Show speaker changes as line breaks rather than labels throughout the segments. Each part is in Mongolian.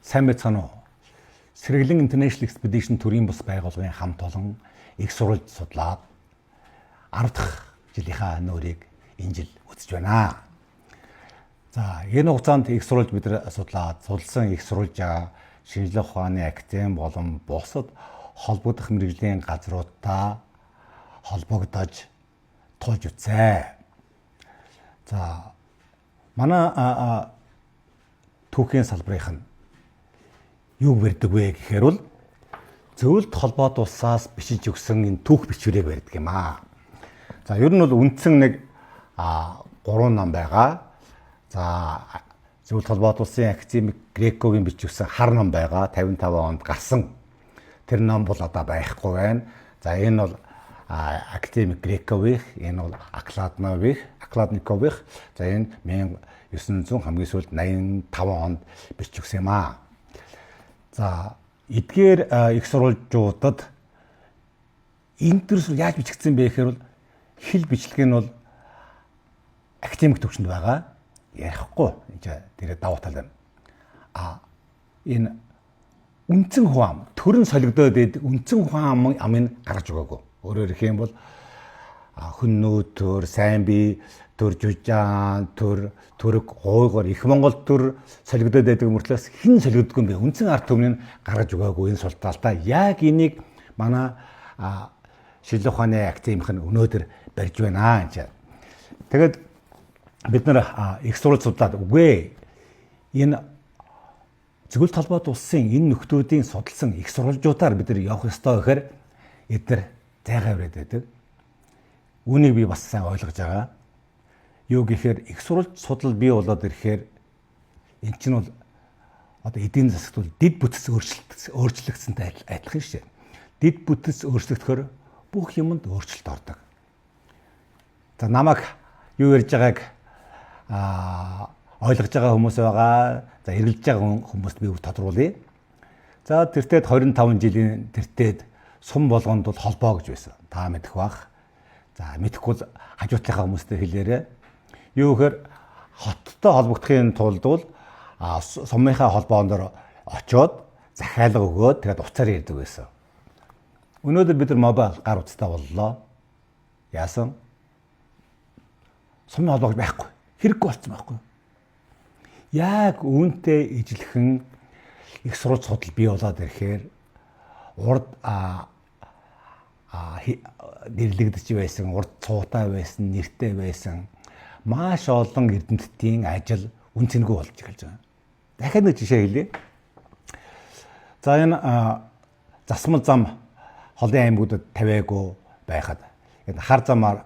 Сайн байцгаана уу? Сэргэлэн International Expedition төрийн бус байгууллагын хамт олон их сурвалж судлаад 10 дахь жилийнхаа нөөрийг энэ жил үзэж байна. За, энэ хугацаанд их сурвалж бид нар судалсан их сурвалжаа шинжлэх ухааны академи болон бусад холбогдох мэргэжлийн газруудаа холбогдож тулж үзье. За, манай түүхийн салбарынх нь юу барьдаг вэ гэхээр бол зөвлөлт холбоот улсаас бичиж өгсөн энэ түүх бичвэрийг барьдаг юм аа. За, ер нь бол үндсэн нэг 3 ном байгаа. За, зөвлөлт холбоот улсын академик Грекогийн бичигдсэн хар ном байгаа. 55 онд гарсан. Тэр ном бол одоо байхгүй байна. За, энэ бол академик Грекових, энэ бол Акладникових. За, энэ 1900 хамгийн сүүлд 85 онд бичигдсэн юм аа. За, эдгээр их сурвалжуудад энэ төрөл яаж бичигдсэн бэ гэхээр бол хэл бичлэг нь бол академик төвчөнд байгаа. Ярихгүй. Тэр давуу тал байна. Энэ үндсэн хуам, төрөн солигдоод байдаг үндсэн хуам амыг гаргаж өгөөгүй. Өөрөөр хэлэх юм бол хүн нөөтөр, сайн бие, төр жужаан, төрөг, гойгоор их Монгол төр солигдоод байдаг мөртлөөс хэн солигддгүй юм бэ? Үндсэн ард түмнийг гаргаж өгөөгүй энэ султаалтаа яг энийг манай шинжлэх ухааны академик нь өнөөдөр барьж байна гэж. Тэгээд бид нар их сурвалж судлаад үгүй энэ зөвлөлт холбоот улсын энэ нөхдүүдийн судалсан их сурвалжуудаар бид нар явах ёстой гэхээр эдгээр зайгаа өрөөд байдаг. Үүнийг би бас сайн ойлгож байгаа. Юу гэхээр их сурвалж судал бий болоод ирэхээр эн чинь бол одоо эдийн засагт бол дид бүтц өөрчлөгдсөнтэй адилхан шүү дээ. Дид бүтц өөрчлөгдөхөөр бүх юмд өөрчлөлт ордог. За, намайг юу ярьж байгааг ойлгож байгаа хүмүүс байгаа. За, эргэлж байгаа хүмүүст би тодруулъя. За, тэртээд 25 жилийн тэртээд сум болгонд бол холбоо гэж байсан. Та мэдэх бах. За, мэдэхгүй бол хажуутлынхаа хүмүүстэй хэлээрэй. Юу гэхээр хоттой холбогдохын тулд бол сумынхаа холбоондор очиод захиалга өгөөд тэгээд уцаар ярьдаг байсан. Өнөөдөр бид нар мобайл гар утастай боллоо. Яасан? Сумын холбоо байхгүй. Хэрэггүй болсон байхгүй. Яг үүнтэй ижилхэн их сурвалж судал бий болоод ирэхээр урд нэрлэгдэж байсан, урд цуутай байсан, нэртэй байсан маш олон эрдэмтдийн ажил үнцэнгүй болж эхэлж байгаа. Дахиад нэг жишээ хэлье. За, энэ засмал зам холын аймагуудад тавиагүй байхад энэ хар замаар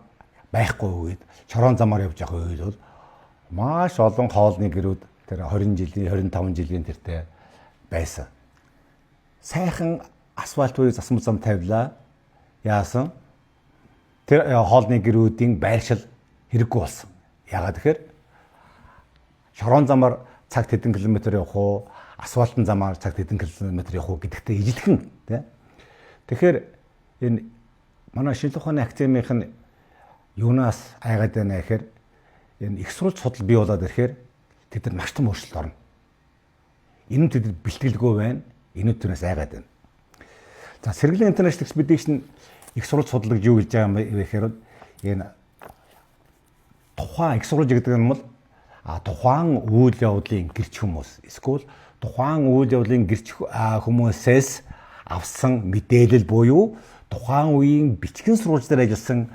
байхгүй үед чорон замаар явж байгаа үед бол маш олон хоолны гэрүүд тэр 20 жилийн 25 жилийн тэртээ байсан. Сайхан асфальт буюу засмал зам тавилаа. Яасан? Тэр хоолны гэрүүдийн байршил хэрэггүй болсон. Яагаад тэгэхээр шорон замаар цагт хэдэн километр явах уу, асфальтын замаар цагт хэдэн километр явах уу гэдэгтээ ижилхэн тий. Тэгэхээр энэ манай шинжлэх ухааны академийнх нь юунаас айгаад байна гэхээр энэ их сурвалж судал бий болоод ирэхээр тэд нар маш том өөрчлөлт орно. Энэ нь тэд бэлтгэлгүй байна. Энэ нь түүнээс айгаад байна. За, Сэргэлэн International Expedition их сурвалж судлаг юу гэж байгаа юм бэ гэхээр энэ тухайн их сурвалж гэдэг нь бол тухайн үйл явдлын гэрч хүмүүс эсвэл тухайн үйл явдлын гэрч хүмүүсээс авсан мэдээлэл буюу тухайн үеийн бичгэн сурвалж дээр ажилласан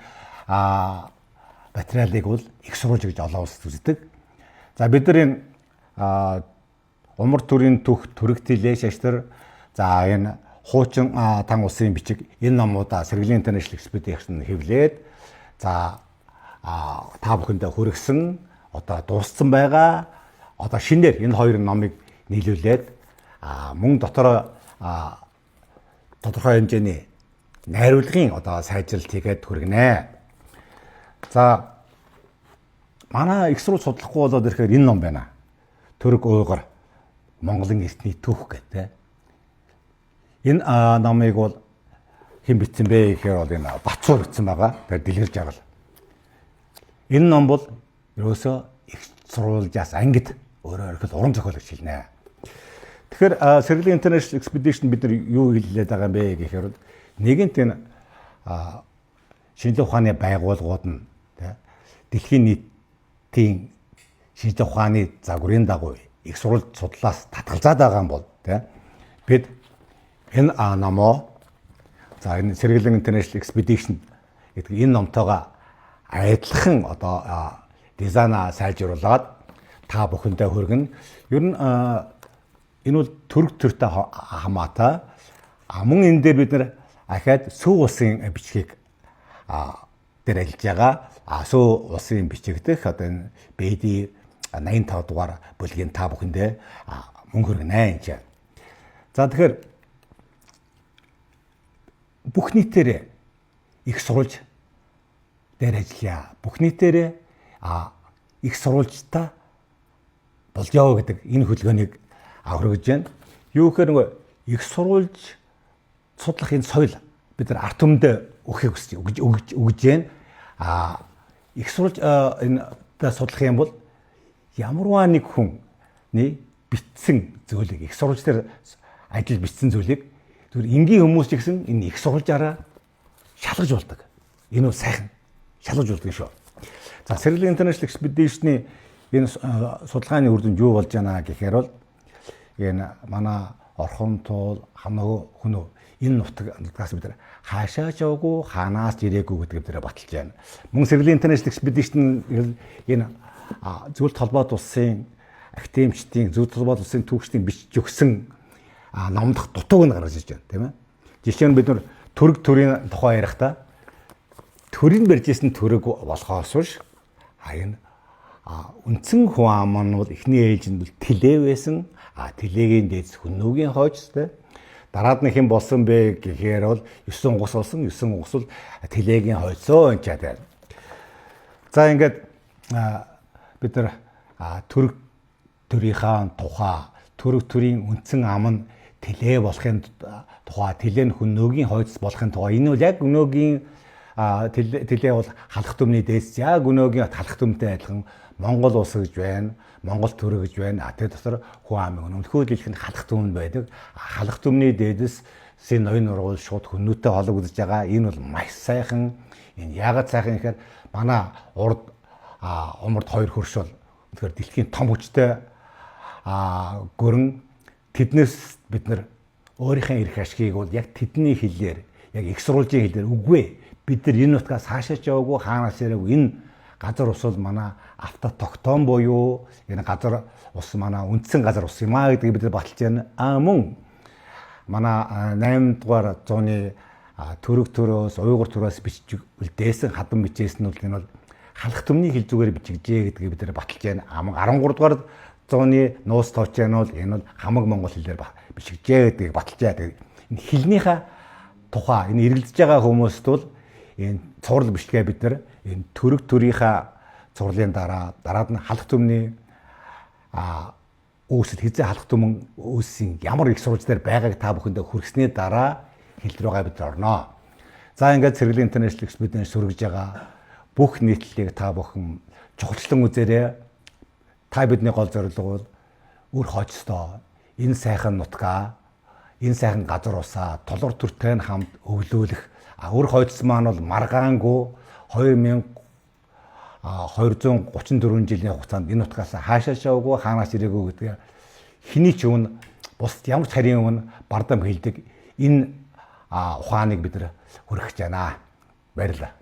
материалыг бол их сурвалж гэж олон улс үздэг. За, бид нар энэ умар төрийн төрөгт лээш ашдар за энэ хуучин тан улсын бичиг энэ номуудаа Сэргэлэн International Expedition хэвлээд за та бүхэндээ хүргэсэн одоо дууссан байгаа. Одоо шинээр энэ хоёр номыг нийлүүлээд мөн дотороо тодорхой хэмжээний найруулгын одоо сайжралт хийгээд хүргэнэ. За, манай их сурвалж судлахгүй болоод ирэхээр энэ ном байна. Төрөг уйгар Монголын эртний түүх гэдэг. Энэ номыг бол хэн бичсэн бэ гэхээр бол энэ Батцуур бичсэн байгаа. Тэр Дэлгэр жаргал. Энэ ном бол ерөөсөө их сурвалжаас ангид өөрөөр хэлбэл уран зохиолагч хэлнэ. Тэгэхээр Сэргэлийн International Expedition бид нар юу хэлээд байгаа юм бэ гэхээр нэгэнт энэ шинжлэх ухааны байгууллагууд нь дэлхийн нийтийн шинжлэх ухааны загварын дагуу их сурвалж судлаас татгалзаад байгаа юм бол бид энэ номоо энэ Сэргэлийн International Expedition гэдэг энэ номтойгоо адилхан одоо дизайнаа сайжруулад та бүхэндээ хүргэн. Ер нь энэ бол төрөг төртэй хамаатай. Мөн энэ дээр бид нар ахаад Сөв улсын бичгийг дээр ажиллаж байгаа. Сөв улсын бичигдэх одоо энэ BD 85 дугаар бүлгийн та бүхэндээ мөн хүргэнэ гэж. За тэгэхээр бүх нийтээр их сурвалж дээр ажиллая. Бүх нийтээр их сурвалжтай болжоо гэдэг энэ хөдөлгөөнийг хүргэж байна. Юу гэхээр нөгөө их сурвалж судлах энэ соёл бид нар ард түмэнд өгж байна. Их сурвалж энэ судлах юм бол ямарваа нэг хүний бичсэн зүйлийг их сурвалж дээр ажил бичсэн зүйлийг зөвхөн энгийн хүмүүс ч гэсэн энэ их сурвалжаараа шалгаж болдог. Энэ бол сайхан шалгаж болдог шүү. За Сэргэлийн International Expedition-ы энэ судалгааны үр дүнд юу болж байна гэхээр бол энэ манай орхон туул хамаагүй хүнөө энэ нутгаас бид хаашаа ч яваагүй хаанаас ч ирээгүй гэдэг бид баталж байна. Мөн Сэргэлийн International Expedition энэ зөвлөлт холбоот улсын академичдын зөвлөлт холбоот улсын түүхчдийн бичиж өгсөн номдох дутууг нь гаргаж ирж байна, тийм ээ. Жишээ нь бид нар төрөг төрийн тухай ярихдаа төрийн барьжсэн төрөг болохоос биш харин үндсэн хүн ам нь бол эхний ээлжинд бол тэлээ байсан. Тэлээгийн дээдс хүннүүгийн хойчтой. Дараад нь хэн болсон бэ гэхээр бол 9 гус болсон. 9 гус бол тэлээгийн хойцоо энэ чад байна. За ингээд бид нар төрөг төрийнхаа тухай, төрөг төрийн үндсэн ам нь тэлээ болохын тухай, тэлээ нь хүннүүгийн хойцос болохын тухай. Энэ бол яг өнөөгийн тэлээ бол халах төмний дээдс яг өнөөгийн халах төмтэй адилхан Монгол улс гэж байна. Монгол төрө гэж байна. Тэр дотор хүн амын өнөхөө дэлхийн халах төмөнд байдаг. Халах төмний дээдэс ноён нургуул шууд хүннүүтэй холбогдож байгаа. Энэ бол маш сайхан. Энэ яагаад сайхан гэхээр манай урд умард хоёр хөрш бол тэгэхээр дэлхийн том хүчтэй гөрөн тэднээс бид нар өөрийнхөө эрх ашгийг бол яг тэдний хэлээр яг их сурвалжийн хэлээр үгүй. Бид нар энэ нутгаас хаашаа ч яваагүй хаанаас ирээгүй энэ газар ус бол манай автотогтоон буюу энэ газар ус манай үндсэн газар ус юм гэдгийг бид нар баталж байна. Мөн манай 8 дугаар зууны төрөг төрөөс уйгур төрөөс бичиж үлдээсэн хадам бичээс нь бол энэ бол халах төмний хэл зүгээр бичигжээ гэдгийг бид нар баталж байна. 13 дугаар зууны нуус тоочоо нь бол энэ бол хамаг монгол хэлээр бичигжээ гэдгийг баталж байгаа. Энэ хэлнийхээ тухай энэ эргэлдэж байгаа хүмүүст бол энэ цуврал бичлэгээ бид нар энэ төрөг төрийнхаа цувралын дараад нь халах төмний үүсэл хизээ халах төмөн үүссэн ямар их сурвалж дээр байгааг та бүхэндээ хүргэсний дараа хэлбэр байгаа бид орноо. За ингээд Сэргэлийн International Expedition сүргэж байгаа бүх нийтлэлийг та бүхэн чухалчлан үзээрэй. Та бидний гол зорилго бол үр хойцтой энэ сайхан нутгаа, энэ сайхан газар усаа толгор төртэй нь хамт өглөөлөх. Үр хойцс маань бол маргаангүй 2234 жилийн хугацаанд энэ нутгаас хаашаа шавгүй хаанаас ирээгүй гэдэг хэний ч өмнө бусд ямар ч харийн өмнө бардам хэлдэг энэ ухааныг бид нар хүргэж байна. Баярлалаа.